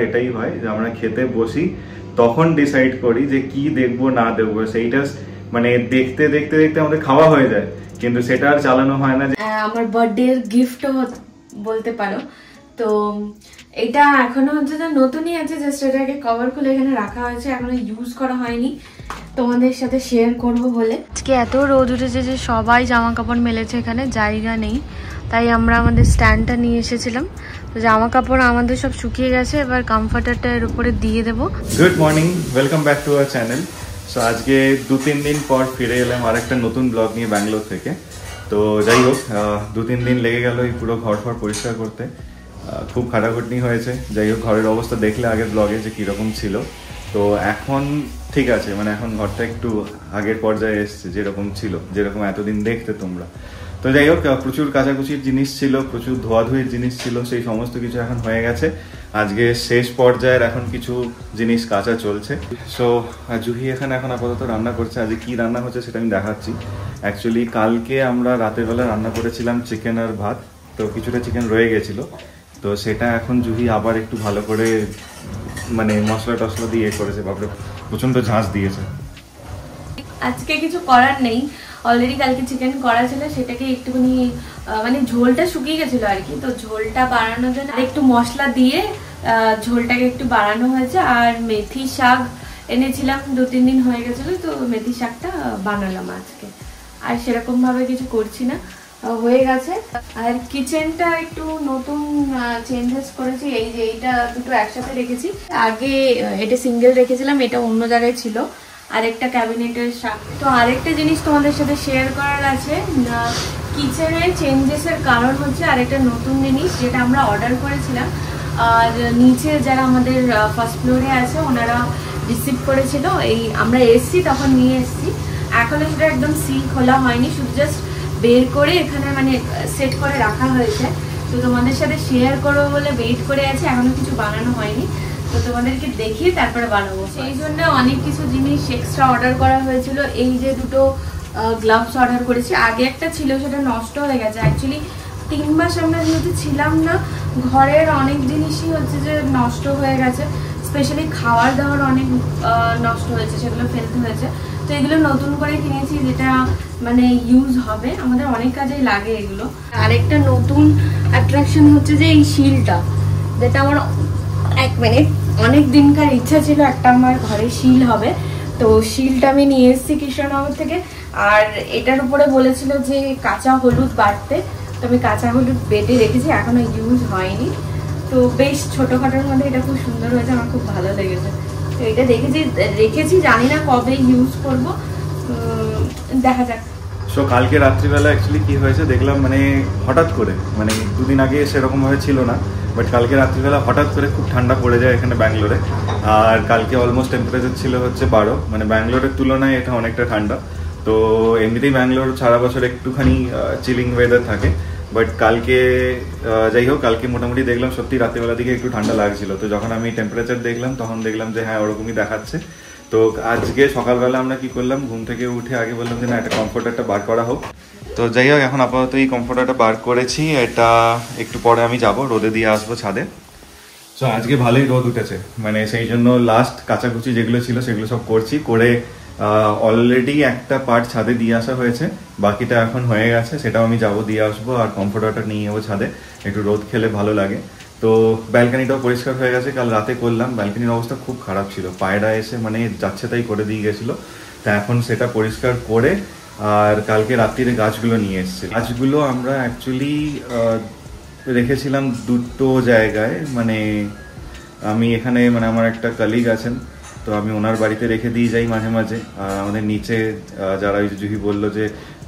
এটাই হয় যে আমরা খেতে বসি তখন ডিসাইড করি যে কি দেখবো না দেখবো, সেইটা মানে দেখতে দেখতে দেখতে আমাদের খাওয়া হয়ে যায়, কিন্তু সেটা আর চালানো হয় না। আমার বার্থডে এর গিফটও বলতে পারো। তো এটা এখনো হচ্ছে যে নতুনই আছে, জাস্ট এটাকে কভার খুলে এখানে রাখা হয়েছে, এখনো ইউজ করা হয়নি, তোমাদের সাথে শেয়ার করব বলে। আজকে এত রোদ উঠেছে যে সবাই জামা কাপড় মেলেছে, এখানে জায়গা নেই, তাই আমরা আমাদের স্ট্যান্ডটা নিয়ে এসেছিলাম। তো জামা কাপড় আমাদের সব শুকিয়ে গেছে, এবার কমফর্টারটা এর উপরে দিয়ে দেবো। Good morning, welcome back to our channel. So আজকে 2-3 দিন পর ফিরে এলাম আর একটা নতুন ব্লগ নিয়ে ব্যাঙ্গালোর থেকে। তো যাই হোক, 2-3 দিন লেগে গেল এই পুরো ঘর পরিষ্কার করতে, খুব খাটাখাটনি হয়েছে। যাই হোক, ঘরের অবস্থা দেখলে আগের ব্লগে যে কীরকম ছিল, তো এখন ঠিক আছে, মানে এখন ঘরটা একটু আগের পর্যায়ে এসছে, যেরকম ছিল, যেরকম এতদিন দেখতে তোমরা। তো যাই হোক, প্রচুর কাচাকুচির জিনিস ছিল, প্রচুর ধোয়াধুয়ির জিনিস ছিল, সেই সমস্ত কিছু এখন হয়ে গেছে। আজকে শেষ পর্যায়ের এখন কিছু জিনিস কাচা চলছে। সো জুহি এখানে এখন আপাতত রান্না করছে। আজকে কি রান্না হচ্ছে সেটা আমি দেখাচ্ছি। অ্যাকচুয়ালি কালকে আমরা রাতের বেলা রান্না করেছিলাম চিকেন আর ভাত, তো কিছুটা চিকেন রয়ে গেছিল, তো সেটা এখন জুহি আবার একটু ভালো করে মানে মশলা টশলা দিয়ে করেছে। বাপরে, প্রচন্ড ঝাঁঝ দিয়েছে। আজকে কিছু করার নেই, অলরেডি কালকে চিকেন করা ছিল, সেটাকে একটুখানি মানে ঝোলটা শুকিয়ে গেছিল আর কি, তো ঝোলটা বাড়ানোর জন্য একটু মশলা দিয়ে ঝোলটাকে একটু বাড়ানো হয়েছে। আর মেথি শাক এনেছিলাম, 2-3 দিন হয়ে গেছিল, তো মেথি শাকটা বানালাম আজকে। আর সেরকম ভাবে কিছু করছি না, হয়ে গেছে। আর কিচেনটা একটু নতুন চেঞ্জেস করেছি, এই যে এইটা দুটো একসাথে রেখেছি, আগে এটা সিঙ্গেল রেখেছিলাম, এটা অন্য জায়গায় ছিল, আরেকটা ক্যাবিনেটের সাথে। তো আরেকটা জিনিস তোমাদের সাথে শেয়ার করার আছে, কিচেনের চেঞ্জেসের কারণ হচ্ছে আরেকটা নতুন জিনিস যেটা আমরা অর্ডার করেছিলাম, আর নিচে যারা আমাদের ফার্স্ট ফ্লোরে আছে ওনারা রিসিভ করেছিল, এই আমরা এসছি তখন নিয়ে এসছি, এখনো সেটা একদম সিল খোলা হয়নি, শুধু জাস্ট বের করে এখানে মানে সেট করে রাখা হয়েছে। তো তোমাদের সাথে শেয়ার করবো বলে ওয়েট করে আছে, এখনো কিছু বানানো হয়নি, তো তোমাদেরকে দেখিয়ে তারপরে বানাবো। সেই জন্য অনেক কিছু জিনিস এক্সট্রা অর্ডার করা হয়েছিল। এই যে দুটো গ্লাভস অর্ডার করেছি, আগে একটা ছিল সেটা নষ্ট হয়ে গেছে। অ্যাকচুয়ালি 3 মাস আমরা যেহেতু ছিলাম না, ঘরের অনেক জিনিসই হচ্ছে যে নষ্ট হয়ে গেছে, স্পেশালি খাওয়ার দাওয়ার অনেক নষ্ট হয়েছে, সেগুলো ফেলতে হয়েছে। তো এগুলো নতুন করে কিনেছি, যেটা মানে ইউজ হবে, আমাদের অনেক কাজেই লাগে এগুলো। আরেকটা নতুন অ্যাট্রাকশন হচ্ছে যে এই শিলটা, যেটা আমার অনেক দিনকার ইচ্ছা ছিল একটা আমার ঘরে শিল হবে, তো শিলটা আমি নিয়ে এসেছি কৃষ্ণনগর থেকে। আর এটার উপরে বলেছিল যে কাঁচা হলুদ বাটতে, তো আমি কাঁচা হলুদ বেটে রেখেছি, এখনো ইউজ হয়নি। তো বেশ ছোটখাটোর মধ্যে এটা খুব সুন্দর হয়েছে, আমার খুব ভালো লেগেছে। তো এটা রেখেছি, জানি না কবে ইউজ করব, দেখা যাক। সো কালকে রাত্রিবেলা অ্যাকচুয়ালি কি হয়েছে দেখলাম, মানে হঠাৎ করে, মানে 2 দিন আগে সেরকমভাবে ছিল না, বাট কালকে রাত্রিবেলা হঠাৎ করে খুব ঠান্ডা পড়ে যায় এখানে ব্যাঙ্গালোরে। আর কালকে অলমোস্ট টেম্পারেচার ছিল হচ্ছে 12, মানে ব্যাঙ্গালোরের তুলনায় এটা অনেকটা ঠান্ডা। তো এমনিতেই ব্যাঙ্গালোর সারা বছর একটুখানি চিলিং ওয়েদার থাকে, বাট কালকে যাই হোক, কালকে মোটামুটি দেখলাম সত্যি রাত্রিবেলা দিকে একটু ঠান্ডা লাগছিল। তো যখন আমি টেম্পারেচার দেখলাম তখন দেখলাম যে হ্যাঁ ওরকমই দেখাচ্ছে। তো আজকে সকালবেলা আমরা কি করলাম, ঘুম থেকে উঠে আগে বললাম যে না একটা কমফোর্টারটা বার করা হোক। তো যাই হোক, এখন আপাতত এই কমফোর্টারটা বার করেছি, এটা একটু পরে আমি যাব রোদে দিয়ে আসবো ছাদে। তো আজকে ভালোই রোদ উঠেছে, মানে সেই জন্য লাস্ট কাচাকুচি যেগুলো ছিল সেগুলো সব করছি, করে অলরেডি একটা পার্ট ছাদে দিয়ে আসা হয়েছে, বাকিটা এখন হয়ে গেছে, সেটাও আমি যাবো দিয়ে আসবো। আর কমফোর্টারটা নিয়ে যাবো ছাদে, একটু রোদ খেলে ভালো লাগে। তো ব্যালকানিটাও পরিষ্কার হয়ে গেছে, কাল রাতে করলাম। ব্যালকানির অবস্থা খুব খারাপ ছিল, পায়রা এসে মানে যাচ্ছে তাই করে দিয়ে গেছিলো। তা এখন সেটা পরিষ্কার করে, আর কালকে রাত্রিরে গাছগুলো নিয়ে এসেছি। গাছগুলো আমরা অ্যাকচুয়ালি রেখেছিলাম দুটো জায়গায়, মানে আমি এখানে মানে আমার একটা কলিগ আছেন, তো আমি ওনার বাড়িতে রেখে দিয়ে যাই মাঝে মাঝে। আর আমাদের নিচে যারা ওই জুহি বললো যে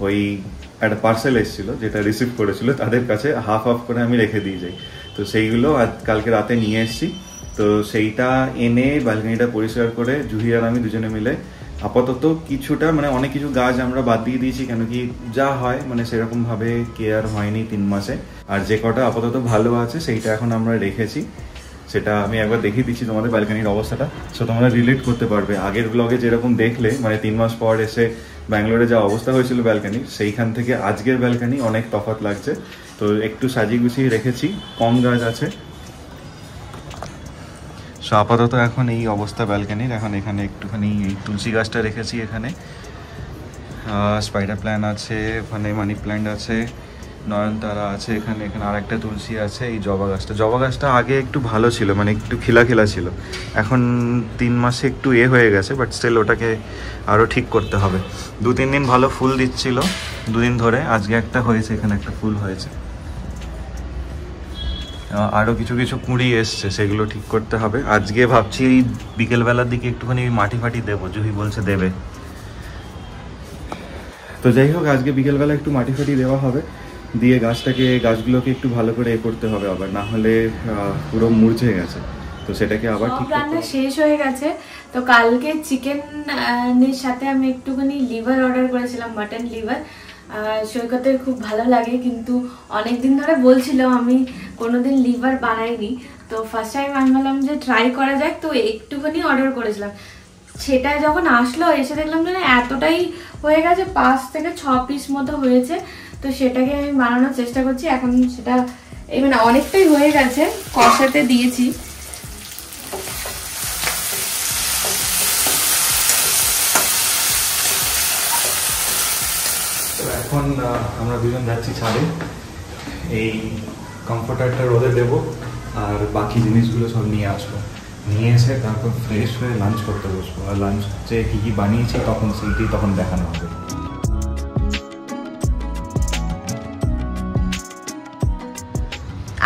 ওই একটা পার্সেল এসেছিল যেটা রিসিভ করেছিল, তাদের কাছে হাফ করে আমি রেখে দিয়ে যাই। তো সেইগুলো কালকে রাতে নিয়ে এসেছি। তো সেইটা এনে ব্যালকনিটা পরিষ্কার করে জুহি আর আমি দুজনে মিলে আপাতত কিছুটা, মানে অনেক কিছু গাছ আমরা বাদ দিয়ে দিয়েছি, কেন কি যা হয় মানে সেরকমভাবে কেয়ার হয়নি 3 মাসে। আর যে কটা আপাতত ভালো আছে সেইটা এখন আমরা রেখেছি, সেটা আমি একবার দেখিয়ে দিচ্ছি তোমাদের ব্যালকনির অবস্থাটা, সো তোমরা রিলেট করতে পারবে। আগের ব্লগে যেরকম দেখলে মানে 3 মাস পর এসে ব্যাঙ্গালোরে যা অবস্থা হয়েছিল ব্যালকনির, সেইখান থেকে আজকের ব্যালকনি অনেক তফাৎ লাগছে। তো একটু সাজিয়ে গুছিয়ে রেখেছি, কম গাছ আছে। সো আপাতত এখন এই অবস্থা ব্যালকানির। এখন এখানে একটুখানি এই তুলসী গাছটা রেখেছি, এখানে স্পাইডার প্ল্যান্ট আছে, ওখানে মানি প্ল্যান্ট আছে, নয়নতারা আছে, এখানে আর একটা তুলসী আছে। এই জবা গাছটা আগে একটু ভালো ছিল, মানে একটু খিলা ছিল, এখন 3 মাসে একটু হয়ে গেছে, বাট স্টিল ওটাকে আরও ঠিক করতে হবে। 2-3 দিন ভালো ফুল দিচ্ছিল, 2 দিন ধরে। আজকে একটা হয়েছে, এখানে একটা ফুল হয়েছে, আরও কিছু কুঁড়ি এসছে, সেগুলো ঠিক করতে হবে। আজকে ভাবছি এই বিকেলবেলার দিকে একটুখানি মাটি ফাটি দেবো, জুহি বলছে দেবে। তো যাই হোক, আজকে বিকেলবেলা একটু মাটি ফাটি দেওয়া হবে, দিয়ে গাছগুলোকে একটু ভালো করে করতে হবে, আবার না হলে পুরো মুরঝে গেছে, তো সেটাকে আবার ঠিক করতে হবে। রান্না শেষ হয়ে গেছে। তো কালকে চিকেনের সাথে আমি একটুখানি লিভার অর্ডার করেছিলাম, মাটন লিভার। সৈকতের খুব ভালো লাগে, কিন্তু অনেকদিন ধরে বলছিল, আমি কোনোদিন লিভার বানাইনি, তো ফার্স্ট টাইম আমি ভাবলাম যে ট্রাই করা যাক, তো একটুখানি অর্ডার করেছিলাম। সেটা যখন আসলো, এসে দেখলাম যে এতটাই হয়ে গেছে, 5 থেকে 6 পিস মতো হয়েছে। তো সেটাকে আমি বানানোর চেষ্টা করছি এখন। সেটা এই মানে অনেকটাই হয়ে গেছে, কষাতে দিয়েছি। এখন আমরা দুজন যাচ্ছি ছাদে, এই কমফোর্টারটা রোদে দেবো, আর বাকি জিনিসগুলো সব নিয়ে আসবো। নিয়ে এসে তারপর ফ্রেশ হয়ে লাঞ্চ করতে বসবো। আর লাঞ্চে কী কী বানিয়েছি তখন দেখানো হবে।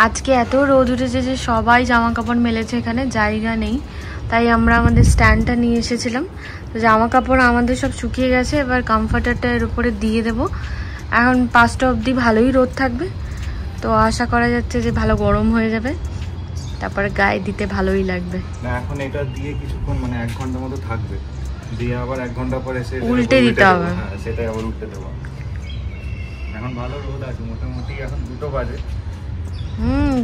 আজকে এত রোদ উঠেছে যে সবাই জামা কাপড় মেলেছে, এখানে জায়গা নেই, তাই আমরা আমাদের স্ট্যান্ডটা নিয়ে এসেছিলাম। তো জামা কাপড় আমাদের সব শুকিয়ে গেছে, এবার কমফোর্টারটা এর উপরে দিয়ে দেবো। এখন 5টা অবধি ভালোই রোদ থাকবে, তো আশা করা যাচ্ছে যে ভালো গরম হয়ে যাবে, তারপরে গায়ে দিতে ভালোই লাগবে। না, এখন এটা দিয়ে কিছুক্ষণ, মানে 1 ঘন্টা মতো থাকবে, দিয়ে আবার 1 ঘন্টা পরে এসে উল্টে দিতে হবে। হ্যাঁ, সেটাই আবার উল্টে দেবো। এখন ভালো রোদ আছে, মোটামুটি এখন 2টো বাজে।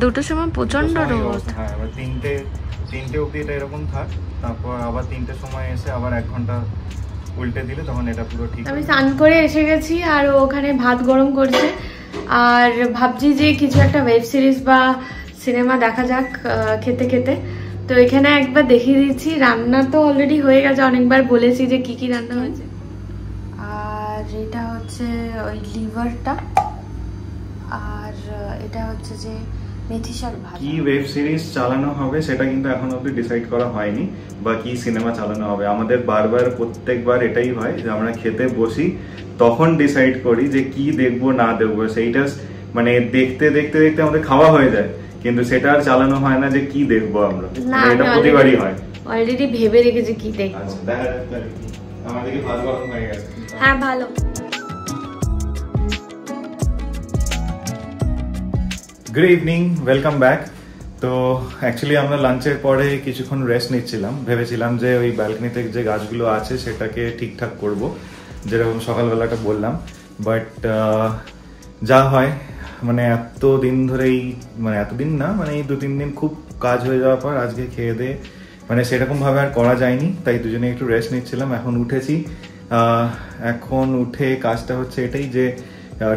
2টোর সময় প্রচন্ড রোদ। হ্যাঁ, এবার 3টে অবধি এটা এরকম থাক, তারপর আবার 3টের সময় এসে আবার 1 ঘন্টা উল্টে দিলে তখন এটা পুরো ঠিক। আমি স্নান করে এসে গেছি, আর ওখানে ভাত গরম করছে, আর ভাবছি যে কিছু একটা ওয়েব সিরিজ বা সিনেমা দেখা যাক খেতে খেতে। তো এখানে একবার দেখিয়ে দিচ্ছি, রান্না তো অলরেডি হয়ে গেছে, অনেকবার বলেছি যে কি কি রান্না হয়েছে। আর এটা হচ্ছে ওই লিভারটা, আর এটা হচ্ছে যে মেথি শাক ভাজা। কি ওয়েব সিরিজ চালানো হবে সেটা কিন্তু এখন অবধি ডিসাইড করা হয়নি, বা কি সিনেমা চালানো হবে। আমাদের প্রত্যেকবার এটাই হয় যে আমরা খেতে বসি, তখন ডিসাইড করি যে কি দেখবো না দেখবো। সেইটা মানে দেখতে দেখতে দেখতে আমাদের খাওয়া হয়ে যায়, কিন্তু সেটা আর চালানো হয় না যে কি দেখবো আমরা। এটা প্রতিবারই হয়। অলরেডি ভেবে রেখেছি কি দেখবো। আচ্ছা, দেখা যাক। আমাদের কি ভাত গরম হয়ে গেছে? হ্যাঁ, ভালো। Good evening, welcome back. তো অ্যাকচুয়ালি আমরা লাঞ্চের পরে কিছুক্ষণ রেস্ট নিচ্ছিলাম, ভেবেছিলাম যে ওই ব্যালকনিতে যে গাছগুলো আছে সেটাকে ঠিকঠাক করব, যেরকম সকালবেলাটা বললাম। বাট যা হয়, মানে এতদিন ধরেই, মানে এতদিন না, মানে এই 2-3 দিন খুব কাজ হয়ে যাওয়ার পর আজকে খেয়ে দিয়ে মানে সেরকমভাবে আর করা যায়নি, তাই দুজনে একটু রেস্ট নিচ্ছিলাম। এখন উঠেছি, এখন উঠে কাজটা হচ্ছে এটাই যে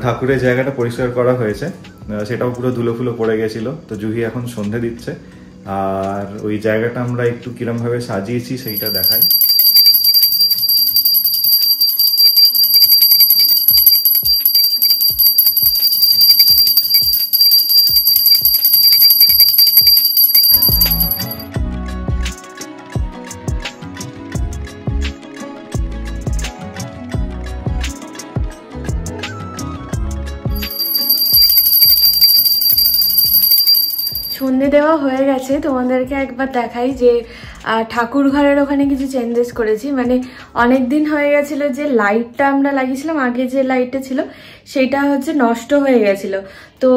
ঠাকুরের জায়গাটা পরিষ্কার করা হয়েছে, সেটাও পুরো ধুলো ফুলো পড়ে গেছিল। তো জুহি এখন সন্ধে দিচ্ছে, আর ওই জায়গাটা আমরা একটু কিরম ভাবে সাজিয়েছি সেইটা দেখাই। সন্ধে দেওয়া হয়ে গেছে, তোমাদেরকে একবার দেখাই যে ঠাকুর ঘরের ওখানে কিছু চেঞ্জেস করেছি। মানে অনেক দিন হয়ে গেছিল যে লাইটটা আমরা লাগিয়েছিলাম, আগে যে লাইটটা ছিল সেটা হচ্ছে নষ্ট হয়ে গেছিল, তো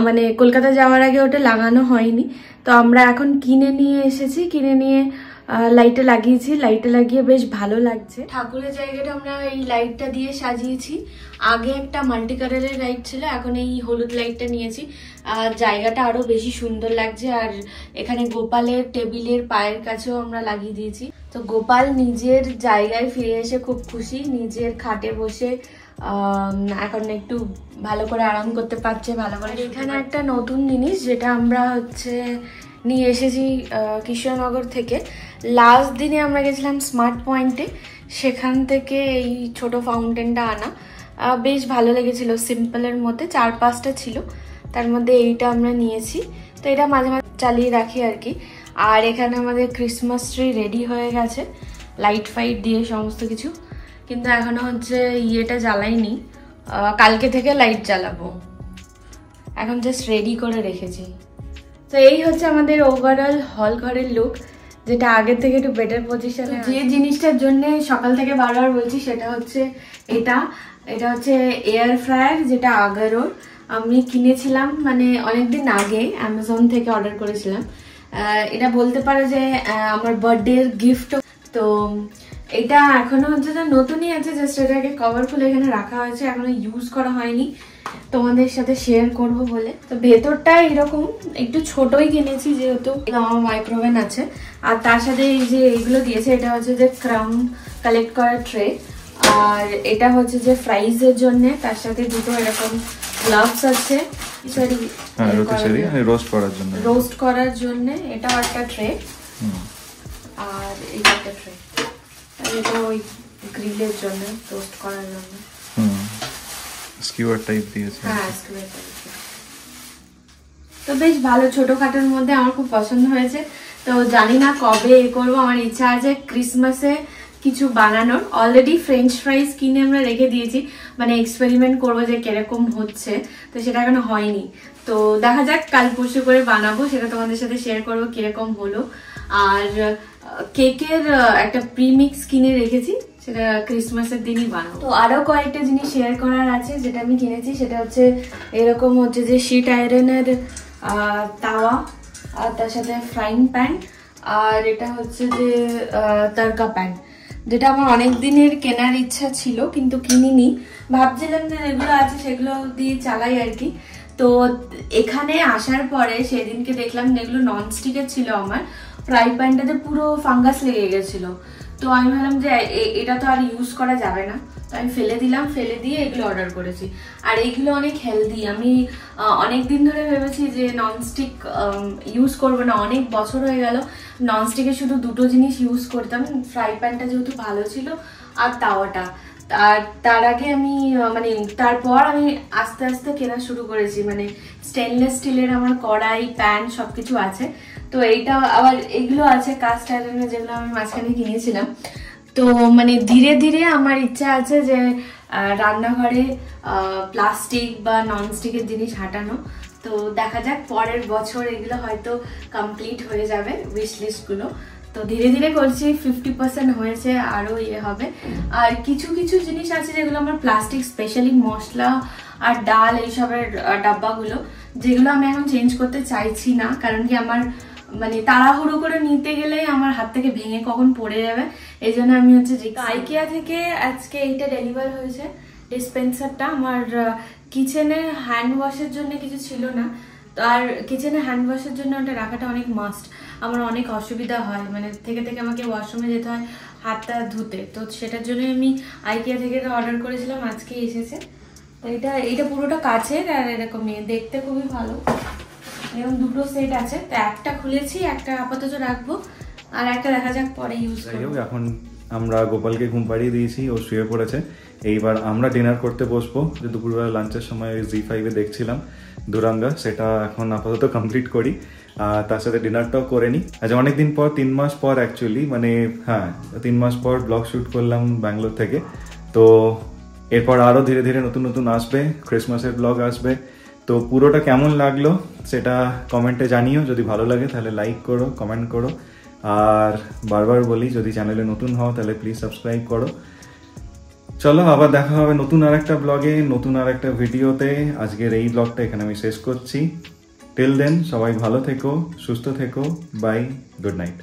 মানে কলকাতা যাওয়ার আগে ওটা লাগানো হয়নি। তো আমরা এখন কিনে নিয়ে এসেছি, কিনে নিয়ে লাইটটা লাগিয়েছি। লাইটটা লাগিয়ে বেশ ভালো লাগছে। ঠাকুরের জায়গাটা আমরা এই লাইটটা দিয়ে সাজিয়েছি। আগে একটা মাল্টি কালারের লাইট ছিল, এখন এই হলুদ লাইটটা নিয়েছি, আর জায়গাটা আরো বেশি সুন্দর লাগছে। আর এখানে গোপালের টেবিলের পায়ের কাছেও আমরা লাগিয়ে দিয়েছি। তো গোপাল নিজের জায়গায় ফিরে এসে খুব খুশি, নিজের খাটে বসে এখন একটু ভালো করে আরাম করতে পারছে, ভালো করে। এখানে একটা নতুন জিনিস যেটা আমরা হচ্ছে নিয়ে এসেছি কৃষ্ণনগর থেকে। লাস্ট দিনে আমরা গেছিলাম স্মার্ট পয়েন্টে, সেখান থেকে এই ছোট ফাউন্টেনটা আনা। বেশ ভালো লেগেছিল, সিম্পলের মধ্যে 4-5টা ছিল, তার মধ্যে এইটা আমরা নিয়েছি। তো এটা মাঝে মাঝে চালিয়ে রাখি আর কি। আর এখানে আমাদের ক্রিসমাস ট্রি রেডি হয়ে গেছে লাইট ফাইট দিয়ে সমস্ত কিছু, কিন্তু এখনো হচ্ছে ইয়েটা জ্বালাইনি, কালকে থেকে লাইট জ্বালাবো। এখন জাস্ট রেডি করে রেখেছি। তো এই হচ্ছে আমাদের ওভারঅল হল ঘরের লুক, যেটা আগের থেকে একটু বেটার পজিশনে। যে জিনিসটার জন্য সকাল থেকে বারবার বলছি সেটা হচ্ছে এটা হচ্ছে এয়ার ফ্রায়ার, যেটা আগারোর আমি কিনেছিলাম মানে অনেকদিন আগে, অ্যামাজন থেকে অর্ডার করেছিলাম। এটা বলতে পারো যে আমার বার্থডের গিফট। তো এটা এখনো হচ্ছে যে নতুনই আছে, জাস্ট এটাকে কভার খুলে এখানে রাখা হয়েছে, এখনো ইউজ করা হয়নি, তোমাদের সাথে শেয়ার করব বলে। তো ভেতরটা এরকম একটু ছোটই কিনেছি যেহেতু আমার মাইক্রোওভেন আছে। আর তার সাথে এই যে এইগুলো দিয়েছে, এটা হচ্ছে যে ক্রাম্ব কালেক্ট করার ট্রে, আর এটা হচ্ছে যে ফ্রাইজের জন্য, তার সাথে দুটো এরকম গ্লাভস আছে, সরি রোস্ট করার জন্য এটাও একটা ট্রে, আর এটা একটা ট্রে, এটা ওই গ্রিলের জন্য, রোস্ট করার জন্য স্কিউয়ার টাইপ দিয়েছে। হ্যাঁ, স্কিউয়ার টাইপ। তো বেশ ভালো, ছোটখাটোর মধ্যে আমার খুব পছন্দ হয়েছে। তো জানি না কবে এ করবো, আমার ইচ্ছা আছে ক্রিসমাসে কিছু বানানোর। অলরেডি ফ্রেঞ্চ ফ্রাইজ কিনে আমরা রেখে দিয়েছি, মানে এক্সপেরিমেন্ট করবো যে কিরকম হচ্ছে, তো সেটা এখনো হয়নি। তো দেখা যাক, কাল পরশু করে বানাবো, সেটা তোমাদের সাথে শেয়ার করবো কিরকম হলো। আর কেকের একটা প্রিমিক্স কিনে রেখেছি, সেটা ক্রিসমাসের দিনই বানাবো। তো আরো কয়েকটা জিনিস শেয়ার করার আছে যেটা আমি কিনেছি, সেটা হচ্ছে এরকম হচ্ছে যে শিট আয়রনের তাওয়া, আর তার সাথে ফ্রাইং প্যান, আর এটা হচ্ছে যে তড়কা প্যান, যেটা আমার অনেক দিনের কেনার ইচ্ছা ছিল কিন্তু কিনিনি। ভাবছিলাম যে যেগুলো আছে সেগুলো দিয়ে চালাই আর কি। তো এখানে আসার পরে সেদিনকে দেখলাম যেগুলো ননস্টিকের ছিল, আমার ফ্রাই প্যানটাতে পুরো ফাঙ্গাস লেগে গেছিল। তো আমি ভাবলাম যে এটা তো আর ইউজ করা যাবে না, তো আমি ফেলে দিলাম, ফেলে দিয়ে এগুলো অর্ডার করেছি। আর এইগুলো অনেক হেলদি। আমি অনেক দিন ধরে ভেবেছি যে ননস্টিক ইউজ করবো না, অনেক বছর হয়ে গেল ননস্টিকে শুধু দুটো জিনিস ইউজ করতাম, ফ্রাই প্যানটা যেহেতু ভালো ছিল আর তাওয়াটা। আর তার আগে আমি মানে তারপর আমি আস্তে আস্তে কেনা শুরু করেছি, মানে স্টেনলেস স্টিলের আমার কড়াই প্যান সবকিছু আছে। তো এইটা আবার এগুলো আছে কাস্ট আয়রনের, যেগুলো আমি মাঝখানে কিনেছিলাম। তো মানে ধীরে ধীরে আমার ইচ্ছা আছে যে রান্নাঘরে প্লাস্টিক বা ননস্টিকের জিনিস হাঁটানো। তো দেখা যাক, পরের বছর এগুলো হয়তো কমপ্লিট হয়ে যাবে উইশ লিস্টগুলো। তো ধীরে ধীরে করছি, 50% হয়েছে, আরও ইয়ে হবে। আর কিছু কিছু জিনিস আছে যেগুলো আমার প্লাস্টিক, স্পেশালি মশলা আর ডাল এইসবের ডাব্বাগুলো, যেগুলো আমি এখন চেঞ্জ করতে চাইছি না, কারণ কি আমার মানে তাড়াহুড়ো করে নিতে গেলে আমার হাত থেকে ভেঙে কখন পড়ে যাবে, এই জন্য আমি হচ্ছে যে আইকিয়া থেকে আজকে এইটা ডেলিভার হয়েছে ডিসপেন্সারটা। আমার কিচেনে হ্যান্ড ওয়াশের জন্য কিছু ছিল না, তো আর কিচেনে হ্যান্ড ওয়াশের জন্য ওটা রাখাটা অনেক মাস্ট। আমার অনেক অসুবিধা হয়, মানে থেকে থেকে আমাকে ওয়াশরুমে যেতে হয় হাতটা ধুতে, তো সেটার জন্য আমি আইকিয়া থেকে অর্ডার করেছিলাম, আজকে এসেছে। তো এটা পুরোটা কাচের, আর এরকমই দেখতে খুবই ভালো। এরকম দুটো সেট আছে, তো একটা খুলেছি, একটা আপাতত রাখবো, আর একটা দেখা যাক পরে ইউজ করব। এখন আমরা গোপালকে ঘুম পাড়িয়ে দিয়েছি, ও শুয়ে পড়েছে। এইবার আমরা ডিনার করতে বসবো। যে দুপুরবেলা লাঞ্চের সময় জি5-এ দেখছিলাম দুরাঙ্গা, সেটা এখন আপাতত কমপ্লিট করি, আর তার সাথে ডিনারটাও করে নিই। আচ্ছা, অনেকদিন পর, 3 মাস পর অ্যাকচুয়ালি, মানে হ্যাঁ 3 মাস পর ব্লগ শুট করলাম ব্যাঙ্গালোর থেকে। তো এরপর আরও ধীরে ধীরে নতুন নতুন আসবে, ক্রিসমাসের ব্লগ আসবে। তো পুরোটা কেমন লাগলো সেটা কমেন্টে জানিও। যদি ভালো লাগে তাহলে লাইক করো, কমেন্ট করো, আর বারবার বলি যদি চ্যানেলে নতুন হও তাহলে প্লিজ সাবস্ক্রাইব করো। চলো, আবার দেখা হবে নতুন আরেকটা ব্লগে, নতুন আরেকটা ভিডিওতে। আজকের এই ব্লগটা এখানে আমি শেষ করছি। টিল দেন সবাই ভালো থেকো, সুস্থ থেকো, বাই, গুড নাইট।